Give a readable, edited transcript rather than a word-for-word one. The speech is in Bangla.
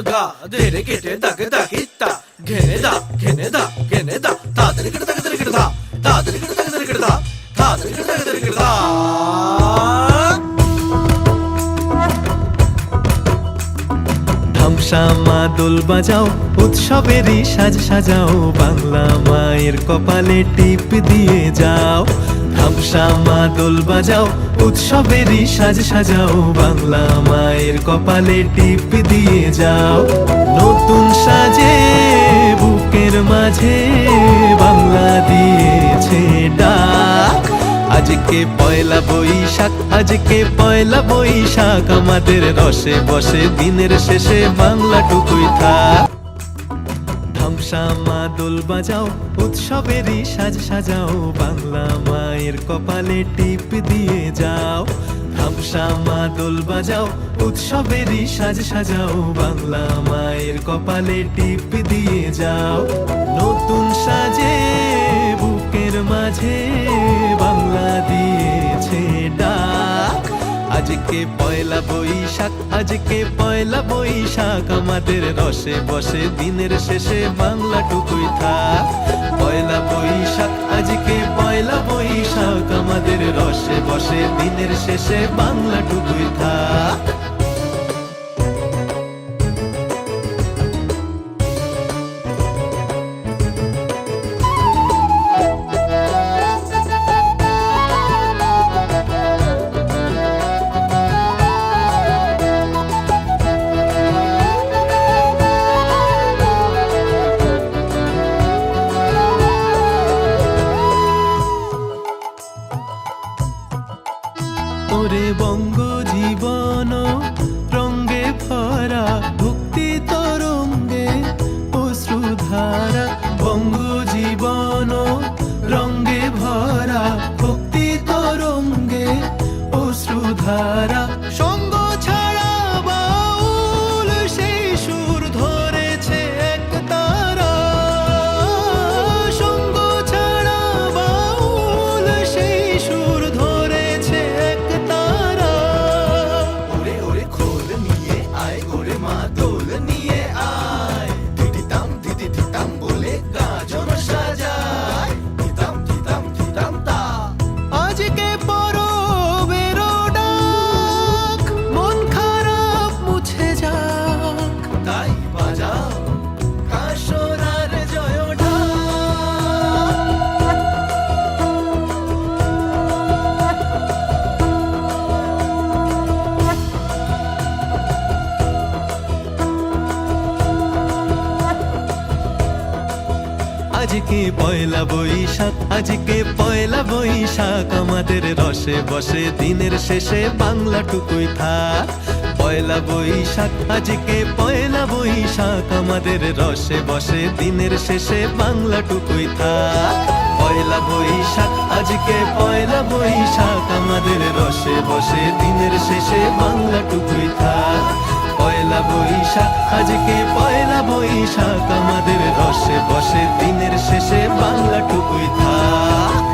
গা ধেরে কেটে দাগে দাগিতা ঘেনে দা ঘেনে দা ঘেনে দা তাদের কেটে দাগে দাগে দা তাদের কেটে দাগে দাগে দা তাদের কেটে দাগে দাগে দা ধামসামা দোল বাজাও উৎসবেরই সাজ সাজাও বাংলা মায়ের কপালে টিপ দিয়ে যাও ধামসামা দোল বাজাও উৎসবেরই সাজ সাজাও বাংলা মায়ের কপালে টিপ দিয়ে যাও নতুন সাজে বুকের মাঝে বাংলা দিয়েছে ডাক আজকে পয়লা বৈশাখ আজকে পয়লা বৈশাখ আমাদের রসে বসে দিনের শেষে বাংলা টুকুই থাক ধামসামা দোল বাজাও উৎসবেরই সাজ সাজাও বাংলা মায়ের কপালে টিপ দিয়ে যাও ধামসামা দোল বাজাও উৎসবেরই সাজ সাজাও বাংলা মায়ের কপালে টিপ দিয়ে যাও নতুন সাজে বুকের মাঝে বাংলা দিয়েছে ডাক আজকে পয়লা বৈশাখ আজকে পয়লা বৈশাখ আমাদের রসে বসে দিনের শেষে বাংলা টুকুই থাক পয়লা বৈশাখ আজকে পয়লা বৈশাখ আমাদের রসে বসে দিনের শেষে বাংলা টুকুই থাক ওরে বঙ্গ জীবন রঙ্গে ভরা ভক্তি তরঙ্গে অশ্রুধারা বঙ্গ জীবন রঙ্গে ভরা ভক্তি তরঙ্গে অশ্রুধারা সঙ্গ ছাড়া বাউল সেই সুর ধরেছে এক তারা সঙ্গ ছাড়া বাউল সেই সুর ধরেছে এক তারা ওরে ওরে খোল নিয়ে আয় ওরে মা দোল নিয়ে আয় দিদি দিতাম বলে গাজন সাজায় দিতাম তা আজকে পরবের ডাক মন খারাপ মুছে যাক তাই বাজাও কাশরার জয় ঢাক আজকে পয়লা বৈশাখ আজকে পয়লা বৈশাখ আমাদের রসে বসে দিনের শেষে বাংলা টুকুই থাক পয়লা বৈশাখ আজকে পয়লা বৈশাখ আমাদের রসে বসে দিনের শেষে বাংলা টুকুই থাক পয়লা বৈশাখ আজকে পয়লা বৈশাখ আমাদের রসে বসে দিনের শেষে বাংলা টুকুই থাক পয়লা বৈশাখ আজকে পয়লা বৈশাখ আমাদের রসে বসে দিনের শেষে বাংলা টুকুই থাক